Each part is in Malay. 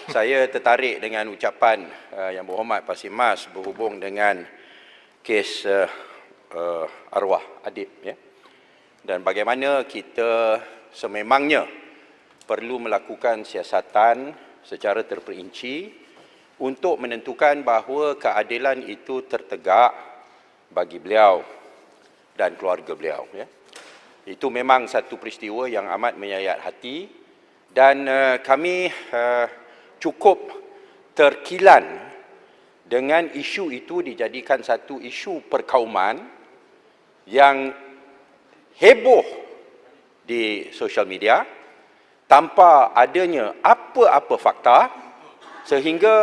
Saya tertarik dengan ucapan Yang Berhormat Pak Mas berhubung dengan kes arwah Adib, ya. Dan bagaimana kita sememangnya perlu melakukan siasatan secara terperinci untuk menentukan bahawa keadilan itu tertegak bagi beliau dan keluarga beliau, ya. Itu memang satu peristiwa yang amat menyayat hati dan kami cukup terkilan dengan isu itu dijadikan satu isu perkauman yang heboh di sosial media tanpa adanya apa-apa fakta sehingga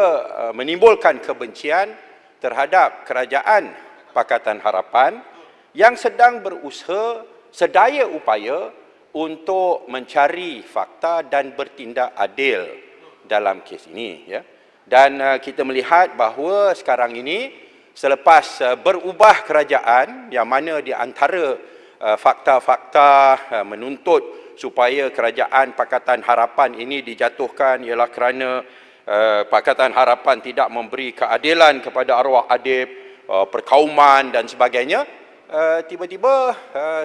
menimbulkan kebencian terhadap kerajaan Pakatan Harapan yang sedang berusaha sedaya upaya untuk mencari fakta dan bertindak adil dalam kes ini, ya. Dan kita melihat bahawa sekarang ini selepas berubah kerajaan yang mana di antara fakta-fakta menuntut supaya kerajaan Pakatan Harapan ini dijatuhkan ialah kerana Pakatan Harapan tidak memberi keadilan kepada arwah Adib, perkauman dan sebagainya. Tiba-tiba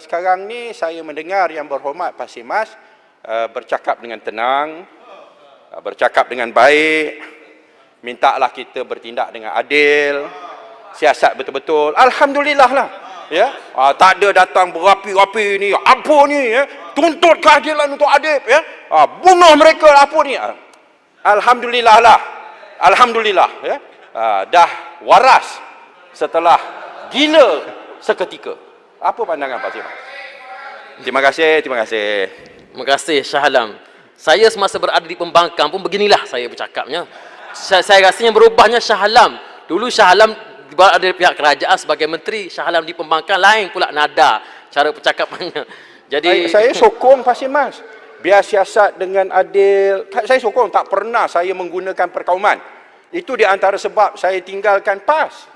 sekarang ni saya mendengar Yang Berhormat Pak Mas bercakap dengan tenang, bercakap dengan baik, mintalah kita bertindak dengan adil, siasat betul-betul. Alhamdulillah lah, ya. Tak ada datang berapi-api ni, apa ni, ya, tuntut keadilan untuk Adib, ya, bunuh mereka apa ni. Alhamdulillah lah, alhamdulillah, ya. Dah waras setelah gila seketika. Apa pandangan Pak Mas? Terima kasih, terima kasih. Terima kasih Shah Alam. Saya semasa berada di pembangkang pun beginilah saya bercakapnya. Saya rasanya berubahnya Shah Alam. Dulu Shah Alam berada di pihak kerajaan sebagai menteri, Shah Alam di pembangkang lain pula nada cara percakapannya. Jadi saya sokong Pak Mas. Biar siasat dengan adil. Saya sokong, tak pernah saya menggunakan perkauman. Itu di antara sebab saya tinggalkan PAS.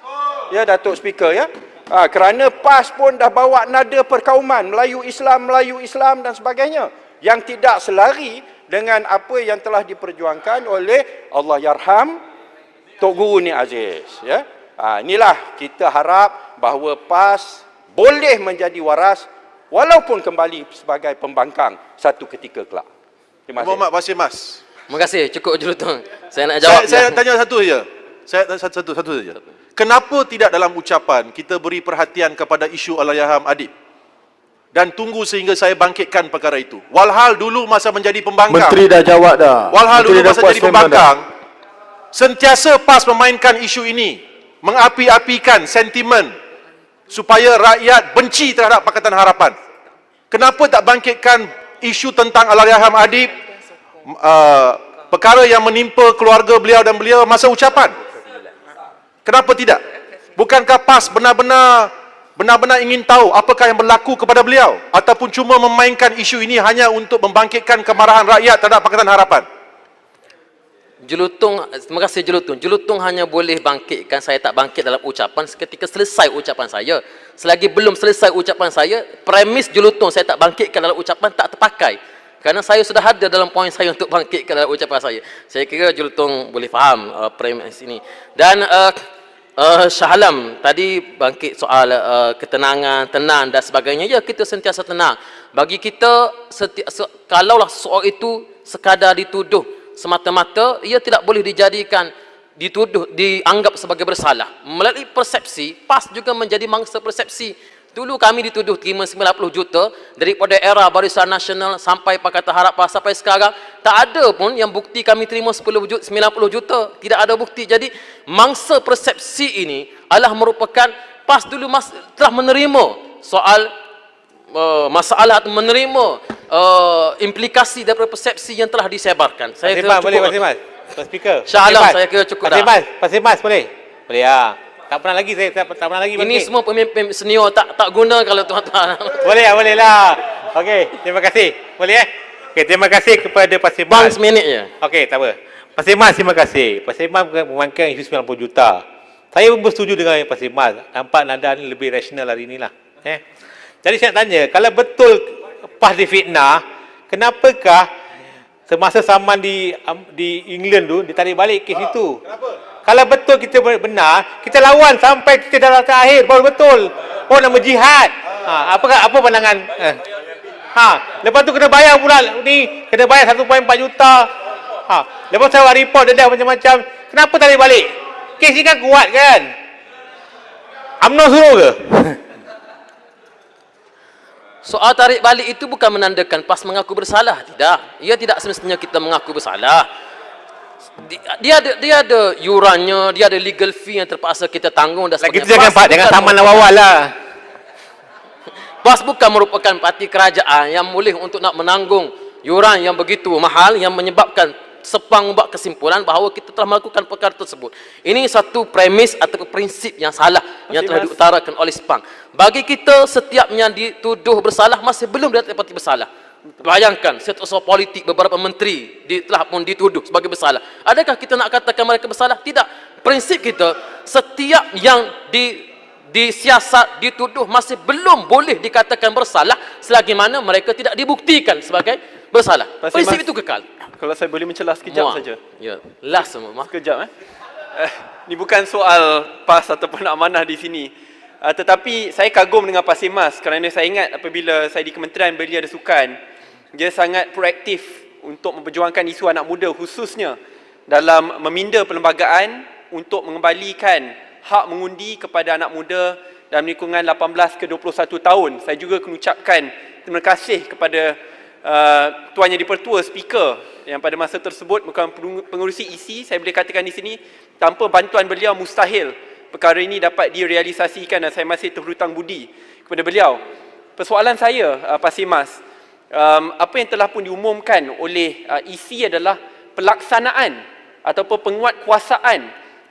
Ya, Datuk Speaker, ya. Kerana PAS pun dah bawa nada perkauman, Melayu Islam dan sebagainya, yang tidak selari dengan apa yang telah diperjuangkan oleh Allahyarham Tok Guru Ni Aziz, ya. Inilah kita harap bahawa PAS boleh menjadi waras walaupun kembali sebagai pembangkang satu ketika kelak. Terima kasih. Muhammad Pak Mas. terima kasih, cukup Julutong. Saya nak jawab. Saya tanya satu saja. Saya satu saja. Kenapa tidak dalam ucapan kita beri perhatian kepada isu Allahyarham Adib dan tunggu sehingga saya bangkitkan perkara itu? Walhal dulu masa menjadi pembangkang. Menteri dah jawab dah. Walhal Menteri dulu masa jadi pembangkang, sentiasa PAS memainkan isu ini, mengapi-apikan sentimen supaya rakyat benci terhadap Pakatan Harapan. Kenapa tak bangkitkan isu tentang Allahyarham Adib, perkara yang menimpa keluarga beliau dan beliau masa ucapan? Kenapa tidak? Bukankah PAS benar-benar ingin tahu apakah yang berlaku kepada beliau, ataupun cuma memainkan isu ini hanya untuk membangkitkan kemarahan rakyat terhadap Pakatan Harapan? Julutong, terima kasih Julutong. Julutong hanya boleh bangkitkan, saya tak bangkit dalam ucapan ketika selesai ucapan saya. Selagi belum selesai ucapan saya, premis Julutong saya tak bangkitkan dalam ucapan tak terpakai. Kerana saya sudah ada dalam poin saya untuk bangkitkan dalam ucapan saya. Saya kira Julutong boleh faham premis ini. Dan Shah Alam tadi bangkit soal ketenangan, tenang dan sebagainya. Ya, kita sentiasa tenang. Bagi kita, kalaulah soal itu sekadar dituduh semata-mata, ia tidak boleh dijadikan dituduh, dianggap sebagai bersalah. Melalui persepsi, PAS juga menjadi mangsa persepsi. Dulu kami dituduh terima 90 juta daripada era Barisan Nasional sampai Pakatan Harapan sampai sekarang. Tak ada pun yang bukti kami terima 90 juta. Tidak ada bukti. Jadi mangsa persepsi ini adalah merupakan PAS dulu telah menerima soal masalah atau menerima implikasi daripada persepsi yang telah disebarkan. Saya kira cukup. Boleh Pak Speaker. Shah Alam, saya kira cukup dah. Pak Mas boleh? Boleh ya. Tak pernah lagi saya tak pernah lagi. Ini semua pemimpin senior tak guna kalau tuan-tuan. Boleh lah. Okey, terima kasih. Boleh Okey, terima kasih kepada Pak Mas. Bang seminit je. Okey, tak apa. Pak Mas, terima kasih. Pak Mas memainkan isu 90 juta. Saya pun bersetuju dengan Pak Mas. Nampak nada ni lebih rasional hari inilah. Jadi saya nak tanya, kalau betul PAS difitnah, kenapakah Semasa saman di England tu, dia tarik balik kes itu. Kalau betul kita benar, kita lawan sampai kita darah terakhir baru betul. Oh, nama jihad. Apa pandangan? Lepas tu kena bayar pula ni, kena bayar 1.4 juta. Lepas saya buat report dedah macam-macam. Kenapa tarik balik? Kes ni kan kuat kan? UMNO suruh ke? Soal tarik balik itu bukan menandakan PAS mengaku bersalah, tidak. Ia tidak semestinya kita mengaku bersalah. Dia ada yurannya, dia ada legal fee yang terpaksa kita tanggung dan sebagainya. Kita jangan taman awal lah. PAS bukan merupakan parti kerajaan yang boleh untuk nak menanggung yuran yang begitu mahal yang menyebabkan Sepang membuat kesimpulan bahawa kita telah melakukan perkara tersebut. Ini satu premis atau prinsip yang salah yang telah diutarakan oleh Sepang. Bagi kita, setiap yang dituduh bersalah masih belum didapati bersalah. Bayangkan, setiap politik, beberapa menteri telah pun dituduh sebagai bersalah. Adakah kita nak katakan mereka bersalah? Tidak. Prinsip kita, setiap yang disiasat, dituduh masih belum boleh dikatakan bersalah selagi mana mereka tidak dibuktikan sebagai bersalah. Prinsip itu kekal. Kalau saya boleh mencelah sekejap saja. Ya, last semua. Sekejap ni bukan soal PAS ataupun amanah di sini. Tetapi saya kagum dengan Pak Mas kerana saya ingat apabila saya di Kementerian Belia dan Sukan, dia sangat proaktif untuk memperjuangkan isu anak muda khususnya dalam meminda perlembagaan untuk mengembalikan hak mengundi kepada anak muda dalam lingkungan 18 ke 21 tahun. Saya juga mengucapkan terima kasih kepada Tuan Yang di-Pertua Speaker yang pada masa tersebut bukan pengurusi isi. Saya boleh katakan di sini, tanpa bantuan beliau mustahil perkara ini dapat direalisasikan dan saya masih terhutang budi kepada beliau. Persoalan saya, Pak Mas, apa yang telah pun diumumkan oleh isi adalah pelaksanaan ataupun penguatkuasaan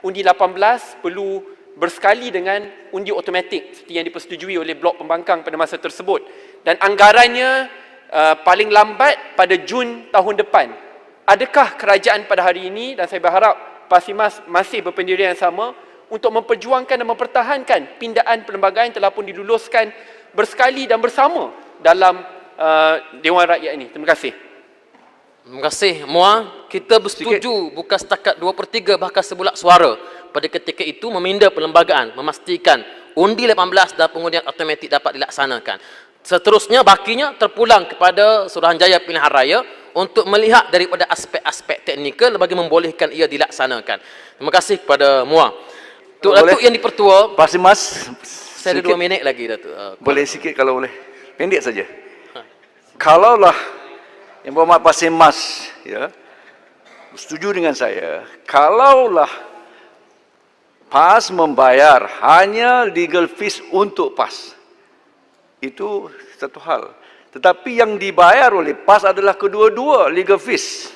undi 18 perlu bersekali dengan undi automatik seperti yang dipersetujui oleh Blok Pembangkang pada masa tersebut, dan anggarannya paling lambat pada Jun tahun depan. Adakah kerajaan pada hari ini, dan saya berharap Pak Mas masih berpendirian yang sama untuk memperjuangkan dan mempertahankan pindaan perlembagaan yang telah pun diluluskan bersekali dan bersama dalam Dewan Rakyat ini. Terima kasih. Terima kasih. Muar, kita bersetuju bukan setakat 2/3 bahkan sebulak suara pada ketika itu meminda perlembagaan memastikan undi 18 dan pengundian automatik dapat dilaksanakan. Seterusnya bakinya terpulang kepada Suruhanjaya Pilihan Raya untuk melihat daripada aspek-aspek teknikal bagi membolehkan ia dilaksanakan. Terima kasih kepada Muar. Datuk Yang di-Pertua, Pak Mas, saya ada 2 minit lagi, Datuk. boleh sikit kalau boleh. Pendek saja. Kalaulah Yang Berhormat Pak Mas setuju dengan saya, kalaulah PAS membayar hanya legal fees untuk PAS, itu satu hal. Tetapi yang dibayar oleh PAS adalah kedua-dua legal fees.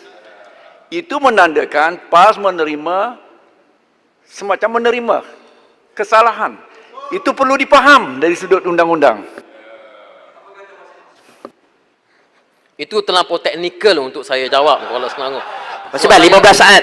Itu menandakan PAS menerima kesalahan. Itu perlu dipaham dari sudut undang-undang. Itu terlampau teknikal untuk saya jawab kalau Selangor. Masih 15 saat.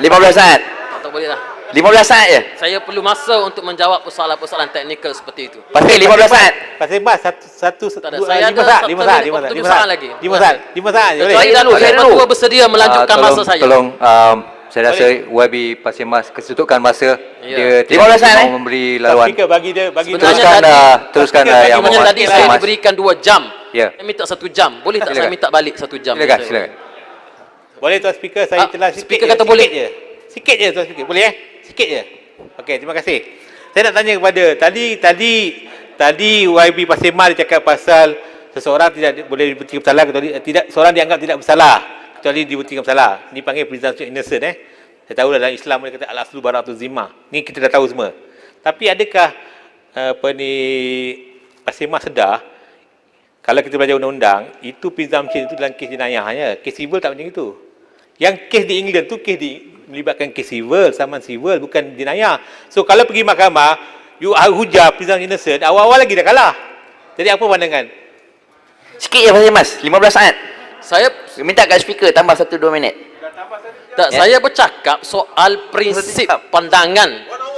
15 saat. Tak boleh lah. 15 saat je. Saya perlu masa untuk menjawab persoalan-persoalan teknikal seperti itu. Pasti 15 saat. Pasal Mas satu Tak ada. dua, Saya lima ada saat, lima saat, lima saat, 7 lima saat saat lagi. 5 saat, 5 saat je boleh. Saya dan Yang Pertua bersedia melanjutkan masa saya. Tolong, saya rasa YB Pasir Mas ketutukan masa, Ya. dia 15 saat, tidak mau memberi laluan. Speaker bagi dia Sebenarnya Teruskan Speaker yang Sebenarnya Berhormat tadi Pasir saya Mas. diberikan 2 jam. Ya. Saya minta 1 jam. Boleh tak saya Silakan. minta balik 1 jam? Silakan. Boleh Tuan Speaker, saya telah sikit Speaker je, kata boleh. Sikit je Tuan Speaker. Boleh Sikit je. Okey, terima kasih. Saya nak tanya kepada tadi YB Pasir Mas dia cakap pasal seseorang tidak boleh dibuktikan bersalah kecuali seorang dianggap tidak bersalah kecuali dibuktikan bersalah. Ini panggil presumption innocent Saya tahu dalam Islam dia kata al-aslu bara'atu zimah. Ni kita dah tahu semua. Tapi adakah Pasir Mas sedar kalau kita belajar undang-undang, itu presumption itu dalam kes jenayah hanya. Kes civil tak macam itu. Yang kes di England tu melibatkan kes civil, saman civil, bukan jenayah. So kalau pergi mahkamah, you hujah presumption innocent, awal-awal lagi dah kalah. Jadi apa pandangan? Sikit je Pasir Mas, 15 saat. Saya Minta kat speaker tambah 1-2 minit. tak, saya bercakap soal prinsip pandangan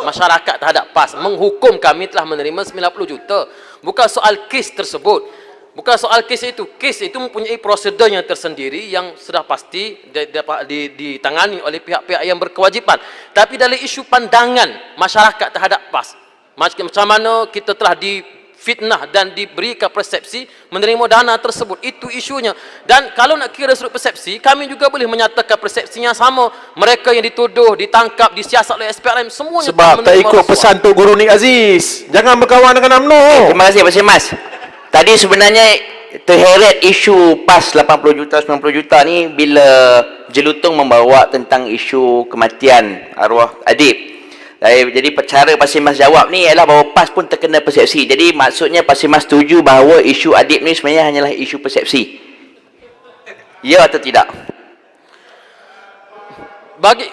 masyarakat terhadap PAS. Menghukum kami telah menerima 90 juta. Bukan soal kes tersebut. Bukan soal kes itu. Kes itu mempunyai prosedur yang tersendiri yang sudah pasti dapat ditangani oleh pihak-pihak yang berkewajipan. Tapi dalam isu pandangan masyarakat terhadap PAS, macam mana kita telah difitnah dan diberikan persepsi menerima dana tersebut, itu isunya. Dan kalau nak kira sudut persepsi, kami juga boleh menyatakan persepsinya sama. Mereka yang dituduh, ditangkap, disiasat oleh SPRM, semuanya Sebab tak ikut pesan Tok Guru Nik Aziz. Jangan berkawan dengan UMNO. Terima kasih Pak Mas. Tadi sebenarnya terheret isu PAS 80 juta 90 juta ni bila Jelutong membawa tentang isu kematian arwah Adib. Jadi cara Pak Mas jawab ni ialah bahawa PAS pun terkena persepsi. Jadi maksudnya Pak Mas setuju bahawa isu Adib ni sebenarnya hanyalah isu persepsi. Ya atau tidak?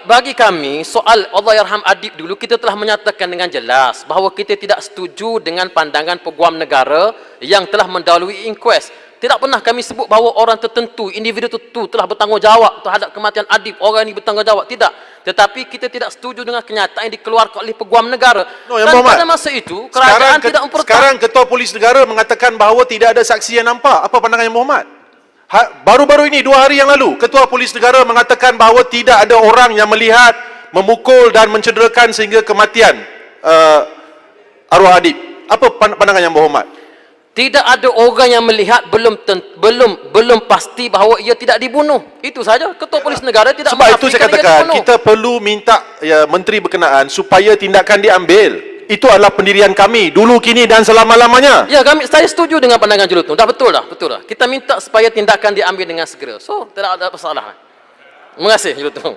Bagi kami, soal Allahyarham Adib dulu, kita telah menyatakan dengan jelas bahawa kita tidak setuju dengan pandangan peguam negara yang telah mendahului inquest. Tidak pernah kami sebut bahawa orang tertentu, individu tertentu telah bertanggungjawab terhadap kematian Adib, orang ini bertanggungjawab. Tidak. Tetapi kita tidak setuju dengan kenyataan yang dikeluarkan oleh peguam negara. No, dan pada masa itu, kerajaan tidak mempertahankan. Sekarang Ketua Polis Negara mengatakan bahawa tidak ada saksi yang nampak. Apa pandangan Yang Berhormat? Baru-baru ini 2 hari yang lalu Ketua Polis Negara mengatakan bahawa tidak ada orang yang melihat, memukul dan mencederakan sehingga kematian arwah Adib. Apa pandangan Yang Berhormat? Tidak ada orang yang melihat, belum pasti bahawa ia tidak dibunuh. Itu saja. Ketua Polis Negara tidak Sebab itu saya menafikan ia katakan dibunuh. kita perlu minta menteri berkenaan supaya tindakan diambil. Itu adalah pendirian kami dulu, kini dan selama-lamanya. Ya, saya setuju dengan pandangan Jelutong. Dah betul dah. Kita minta supaya tindakan diambil dengan segera. So, tidak ada masalah. Terima kasih Jelutong.